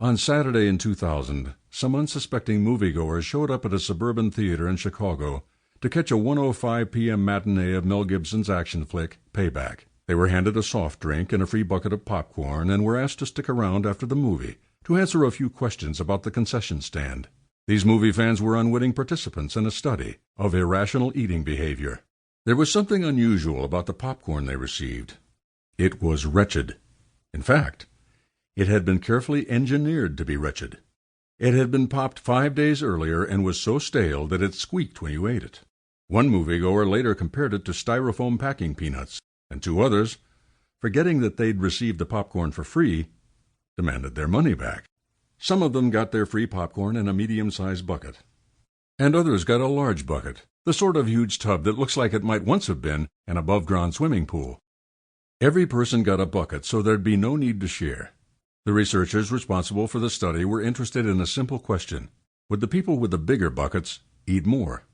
On Saturday in 2000, some unsuspecting moviegoers showed up at a suburban theater in Chicago to catch a 1:05 p.m. matinee of Mel Gibson's action flick, Payback. They were handed a soft drink and a free bucket of popcorn and were asked to stick around after the movie to answer a few questions about the concession stand. These movie fans were unwitting participants in a study of irrational eating behavior. There was something unusual about the popcorn they received. It was wretched. In fact, it had been carefully engineered to be wretched. It had been popped 5 days earlier and was so stale that it squeaked when you ate it. One moviegoer later compared it to styrofoam packing peanuts, and 2 others, forgetting that they'd received the popcorn for free, demanded their money back. Some of them got their free popcorn in a medium-sized bucket, and others got a large bucket, the sort of huge tub that looks like it might once have been an above-ground swimming pool. Every person got a bucket, so there'd be no need to share. The researchers responsible for the study were interested in a simple question: would the people with the bigger buckets eat more?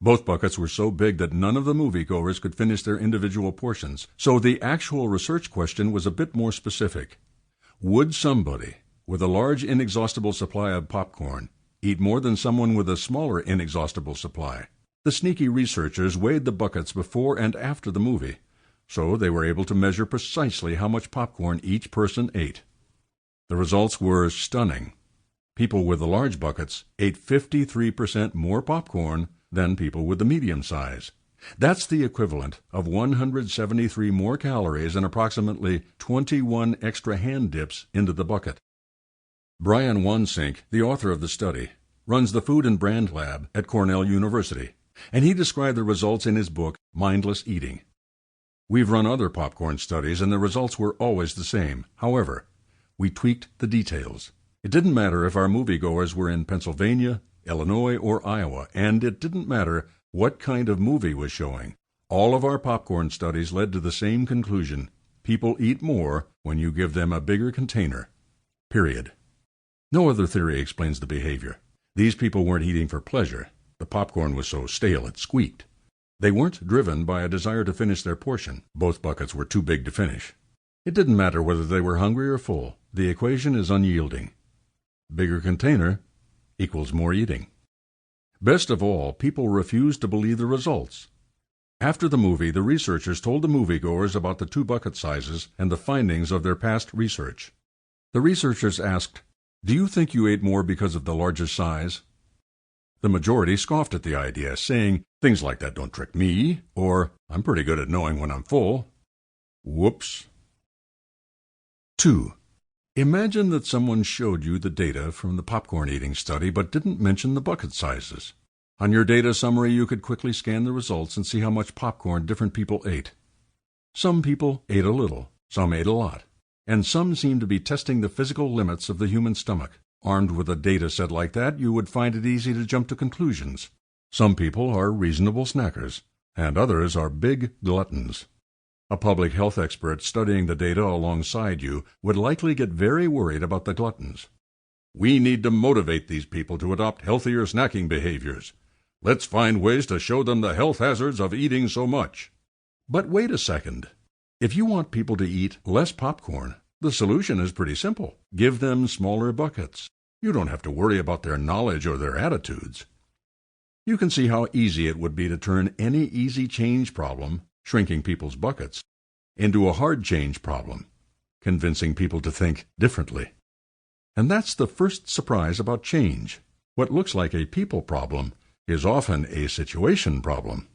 Both buckets were so big that none of the moviegoers could finish their individual portions, so the actual research question was a bit more specific. Would somebody with a large inexhaustible supply of popcorn eat more than someone with a smaller inexhaustible supply? The sneaky researchers weighed the buckets before and after the movie, so they were able to measure precisely how much popcorn each person ate. The results were stunning. People with the large buckets ate 53% more popcorn than people with the medium size. That's the equivalent of 173 more calories and approximately 21 extra hand dips into the bucket. Brian Wansink, the author of the study, runs the Food and Brand Lab at Cornell University, and he described the results in his book, Mindless Eating. We've run other popcorn studies, and the results were always the same. However, we tweaked the details. It didn't matter if our moviegoers were in Pennsylvania, Illinois, or Iowa, and it didn't matter what kind of movie was showing. All of our popcorn studies led to the same conclusion: people eat more when you give them a bigger container. Period. No other theory explains the behavior. These people weren't eating for pleasure. The popcorn was so stale it squeaked. They weren't driven by a desire to finish their portion. Both buckets were too big to finish. It didn't matter whether they were hungry or full. The equation is unyielding. Bigger container equals more eating. Best of all, people refused to believe the results. After the movie, the researchers told the moviegoers about the 2 bucket sizes and the findings of their past research. The researchers asked, "Do you think you ate more because of the larger size?" The majority scoffed at the idea, saying, "Things like that don't trick me," or "I'm pretty good at knowing when I'm full." Whoops. 2. Imagine that someone showed you the data from the popcorn eating study but didn't mention the bucket sizes. On your data summary, you could quickly scan the results and see how much popcorn different people ate. Some people ate a little, some ate a lot, and some seemed to be testing the physical limits of the human stomach. Armed with a data set like that, you would find it easy to jump to conclusions. Some people are reasonable snackers, and others are big gluttons. A public health expert studying the data alongside you would likely get very worried about the gluttons. We need to motivate these people to adopt healthier snacking behaviors. Let's find ways to show them the health hazards of eating so much. But wait a second. If you want people to eat less popcorn, the solution is pretty simple. Give them smaller buckets. You don't have to worry about their knowledge or their attitudes. You can see how easy it would be to turn any easy change problem, shrinking people's buckets, into a hard change problem, convincing people to think differently. And that's the first surprise about change. What looks like a people problem is often a situation problem.